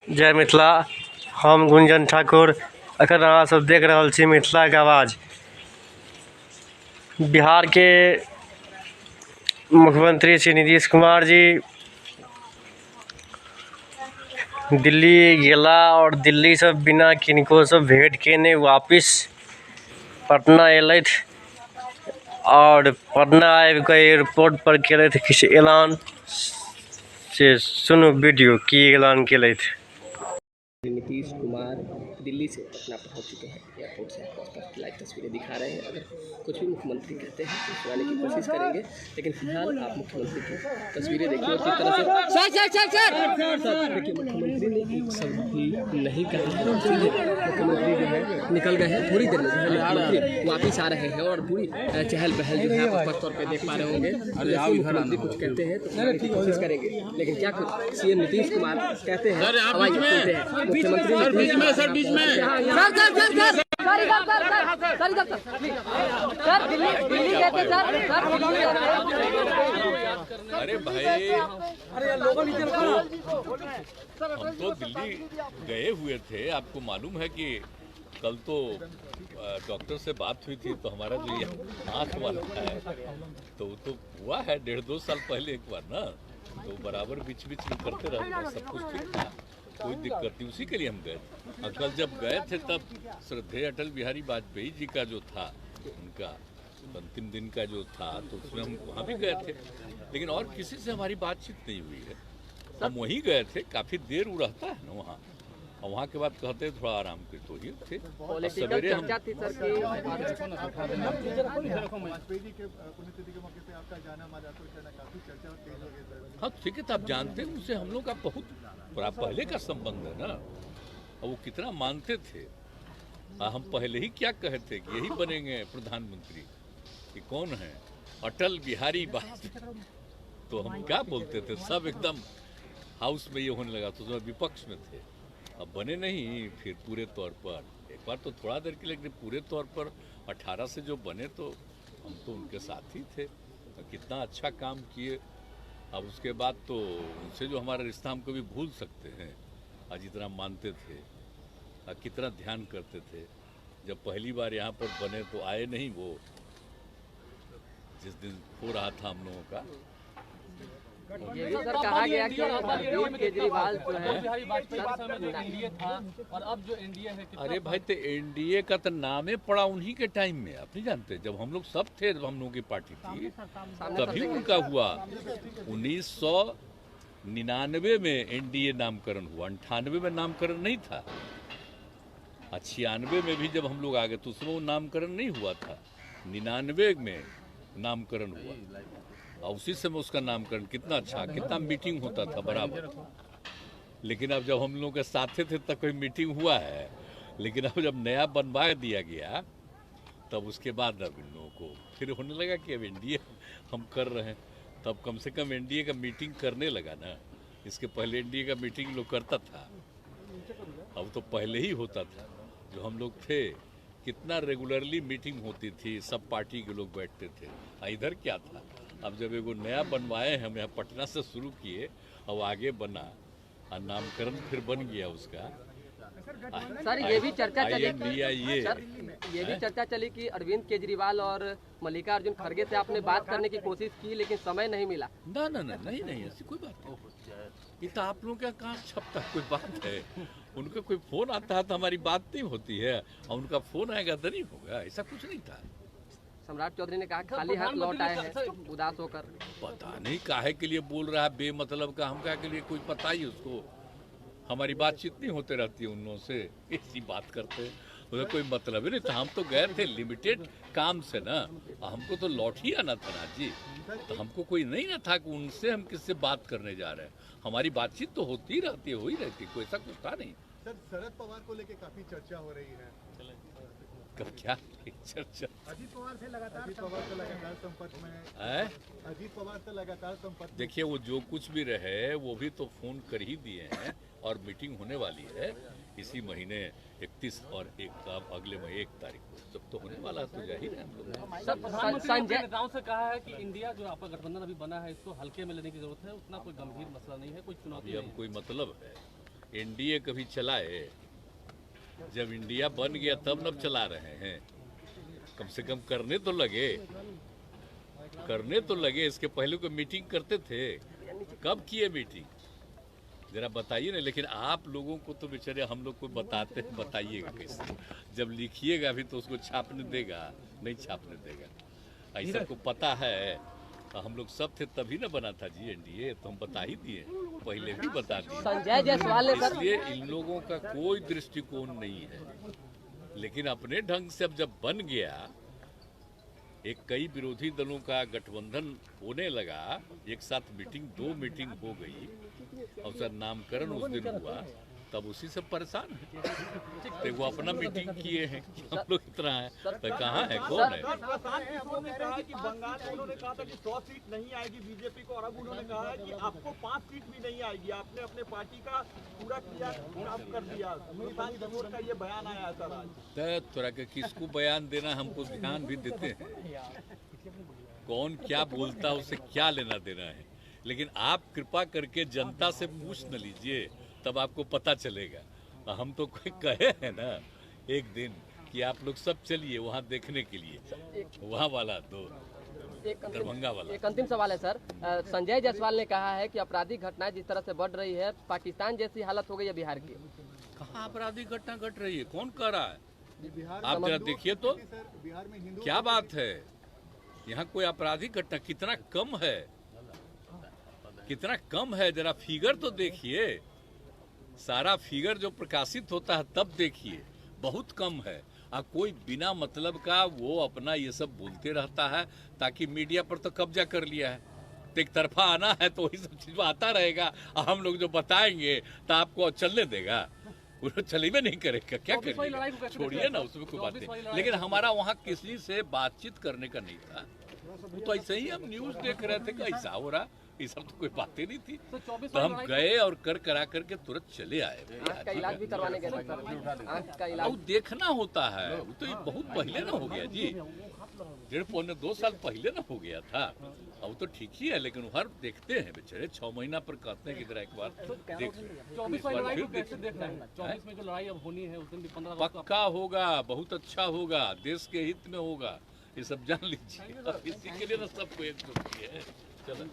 जय मिथिला। हम गुंजन ठाकुर अखन अहाँ सब देख रहल छी मिथिला के आवाज। बिहार के मुख्यमंत्री श्री नीतीश कुमार जी दिल्ली गेला और दिल्ली से बिना किनको से भेंट केने वापिस पटना एलथि और पटना आबि कऽ एयरपोर्ट पर केलथि किछु ऐलान। से सुनू वीडियो की ऐलान केलथि। नीतीश कुमार दिल्ली से पटना पहुंच चुके हैं। एयरपोर्ट से आपको स्पष्ट लाइव तस्वीरें दिखा रहे हैं। अगर कुछ भी मुख्यमंत्री कहते हैं तो सुनाने की कोशिश करेंगे, लेकिन फिलहाल आप मुख्यमंत्री की तस्वीरें देखिए और किस तरह से देखिए मुख्यमंत्री ने एक शब्द भी नहीं कहा है। मुख्यमंत्री जो है निकल गए हैं। थोड़ी देर में जो है मुख्यमंत्री वापिस आ रहे हैं और पूरी चहल पहल जो है आप तौर पर देख पा रहे होंगे। मुख्यमंत्री कुछ कहते हैं तो सुनाने की कोशिश करेंगे, लेकिन क्या कुछ सीएम नीतीश कुमार कहते हैं सर बीच में अरे भाई हम तो दिल्ली गए हुए थे। आपको मालूम है कि कल तो डॉक्टर से बात हुई थी, तो हमारा जो ये आँख वाला है तो हुआ है 1.5-2 साल पहले एक बार ना, तो बराबर बीच बीच में करते रहे, सब कुछ ठीक था, कोई दिक्कत नहीं। उसी के लिए हम गए थे। कल जब गए थे तब श्रद्धेय अटल बिहारी वाजपेयी जी का जो था, उनका अंतिम दिन का जो था, तो उसमें हम वहाँ भी गए थे, लेकिन और किसी से हमारी बातचीत नहीं हुई है। हम वहीं गए थे, काफ़ी देर वो रहता है ना वहाँ, और वहाँ के बाद कहते थोड़ा आराम के तो ही थे। सवेरे हम हाँ ठीक है, तो आप जानते हैं उनसे हम लोग का बहुत बड़ा पहले का संबंध है ना, और वो कितना मानते थे। हम पहले ही क्या कहे थे कि यही बनेंगे प्रधानमंत्री, कि कौन है अटल बिहारी वाजपेयी। तो हम क्या बोलते थे, सब एकदम हाउस में ये होने लगा, तो उसमें विपक्ष में थे। अब बने नहीं फिर पूरे तौर पर, एक बार तो थोड़ा देर के लिए, लेकिन पूरे तौर पर 18 से जो बने तो हम तो उनके साथ ही थे, कितना अच्छा काम किए। अब उसके बाद तो उनसे जो हमारा रिश्ता हम कभी भूल सकते हैं। आज जितना मानते थे, कितना ध्यान करते थे। जब पहली बार यहाँ पर बने तो आए नहीं, वो जिस दिन हो रहा था हम लोगों का, ये भी सर कहा गया कि अरविंद केजरीवाल जो है एनडीए था और अब जो एनडीए है। अरे भाई, तो एनडीए का तो नामे पड़ा उन्हीं के टाइम में, आप नहीं जानते, जब हम लोग सब थे, जब हम लोगों की पार्टी थी तभी उनका हुआ। 1999 में एनडीए नामकरण हुआ, 98 में नामकरण नहीं था, 96 में भी जब हम लोग आ गए तो उसमें नामकरण नहीं हुआ था, 99 में नामकरण हुआ, और उसी समय उसका नामकरण कितना अच्छा, कितना मीटिंग होता था बराबर। लेकिन अब जब हम लोग के साथ थे तब कोई मीटिंग हुआ है, लेकिन अब जब नया बनवा दिया गया तब उसके बाद अब इन लोगों को फिर होने लगा कि अब एनडीए हम कर रहे हैं, तब कम से कम एनडीए का मीटिंग करने लगा ना। इसके पहले एनडीए का मीटिंग लोग करता था, अब तो पहले ही होता था। जो हम लोग थे, कितना रेगुलरली मीटिंग होती थी, सब पार्टी के लोग बैठते थे। इधर क्या था, अब जब एगो नया बनवाए हम यहाँ पटना से शुरू किए, अब आगे बना और नामकरण फिर बन गया उसका। सर ये भी चर्चा चली ये भी चर्चा चली कि अरविंद केजरीवाल और मल्लिकार्जुन खड़गे से आपने बात करने की कोशिश की, लेकिन समय नहीं मिला। ना ना ना, नहीं ऐसी कोई बात नहीं। ये तो आप लोगों का कहाँ छपता कोई बात है। उनका कोई फोन आता है तो हमारी बात नहीं होती है, और उनका फोन आएगा तो नहीं होगा, ऐसा कुछ नहीं था। सम्राट चौधरी ने कहा खाली हाथ लौट आए हैं उदास होकर। पता नहीं काहे के लिए बोल रहा है बेमतलब का, हम क्या के लिए कोई पता ही उसको। हमारी बातचीत नहीं होते रहती है उन लोगों से, ऐसी बात करते हैं, उसे कोई मतलब ही नहीं था। हम तो गए थे लिमिटेड काम से ना, हमको तो लौट ही आना था ना जी, तो हमको कोई नहीं ना था कि उनसे हम किससे बात करने जा रहे हैं। हमारी बातचीत तो होती ही रहती है, हो ही रहती, कोई ऐसा कुछ था नहीं। सर, शरद पवार को लेके काफी चर्चा हो रही है। क्या चर्चा? अजीत पवार से लगातार संपर्क में है। अजीत पवार से लगातार संपर्क। देखिए, वो जो कुछ भी रहे वो भी तो फोन कर ही दिए हैं, और मीटिंग होने वाली है इसी महीने 31 और अगले महीने 1 तारीख को, जब तो होने वाला है तो जाहिर है हम लोग। संजय नेताओं से कहा है कि इंडिया जो आपका गठबंधन अभी बना है इसको हल्के में लेने की जरूरत है, उतना कोई गंभीर मसला नहीं है, कोई चुनौती हम कोई मतलब है, एनडीए कभी चलाए? जब इंडिया बन गया तब न चला रहे हैं। कम से कम करने तो लगे। इसके पहले कोई मीटिंग करते थे? कब किए मीटिंग? जरा बताइए ना। लेकिन आप लोगों को तो बेचारे हम लोग को बताइएगा कैसे? जब लिखिएगा भी तो उसको छापने देगा? नहीं छापने देगा। ऐसा को पता है। हम लोग सब थे तभी ना बना था जी एनडीए, तो हम बता ही दिए, पहले भी बता दिए। संजय जायसवाल ने इसलिए इन लोगों का कोई दृष्टिकोण नहीं है। लेकिन अपने ढंग से अब जब बन गया, एक कई विरोधी दलों का गठबंधन होने लगा, एक साथ दो मीटिंग हो गई और सर नामकरण उस दिन हुआ, तब उसी से परेशान है। तो वो अपना मीटिंग किए हैं, हम लोग इतना है तो कहाँ है, कौन है? उन्होंने कहा कि बंगाल में उन्होंने कहा था कि 100 सीट नहीं आएगी बीजेपी को, और अब उन्होंने कहा है कि आपको 5 सीट भी नहीं आएगी। आपने अपने पार्टी का पूरा किया, काम कर दिया। किसान जमूर का ये बयान आया सर आज। थोड़ा के किसको बयान देना हमको ध्यान भी देते हैं। कौन क्या बोलता है उससे क्या लेना देना है। लेकिन आप कृपा करके जनता से पूछ न लीजिए, तब आपको पता चलेगा। हम तो कोई कहे हैं ना एक दिन कि आप लोग सब चलिए वहाँ देखने के लिए, वहाँ वाला दरभंगा वाला। एक अंतिम सवाल है सर। संजय जायसवाल ने कहा है कि आपराधिक घटनाएं जिस तरह से बढ़ रही है, पाकिस्तान जैसी हालत हो गई है बिहार की। कहाँ आपराधिक घटना घट रही है? कौन कह रहा है? बिहार आप जरा देखिए तो, बिहार में हिंदू क्या बात है? यहाँ कोई आपराधिक घटना कितना कम है, कितना कम है। जरा फिगर तो देखिए, सारा फिगर जो प्रकाशित होता है तब देखिए, बहुत कम है। कोई बिना मतलब का वो अपना ये सब बोलते रहता है ताकि मीडिया पर तो कब्जा कर लिया है। तो एक तरफा आना है तो वही सब चीज आता रहेगा। हम लोग जो बताएंगे तो आपको चलने देगा? वो चलेबे नहीं करेगा, क्या करेगा? छोड़िए ना, उसमें कोई बात नहीं। लेकिन हमारा वहाँ किसी से बातचीत करने का नहीं था। वो तो ऐसे ही हम न्यूज देख रहे थे कि ऐसा हो रहा, ये सब तो कोई बातें नहीं थी। तो हम गए और करा करके तुरंत चले आए। आँख का इलाज भी करवाने गए थे सर। आँख का इलाज वो देखना होता है। वो तो ये बहुत पहले ना हो गया जी, 1.5-2 साल पहले ना हो गया था। अब तो ठीक ही है, लेकिन हर देखते हैं बेचारे 6 महीना पर कहते हैं कि जरा एक बार देख लो। 24 में जो लड़ाई अब होनी है उस दिन भी 15 पक्का होगा, बहुत अच्छा होगा, देश के हित में होगा, ये सब जान लीजिए। इसी के लिए ना सबको एकजुट किया है। चलो।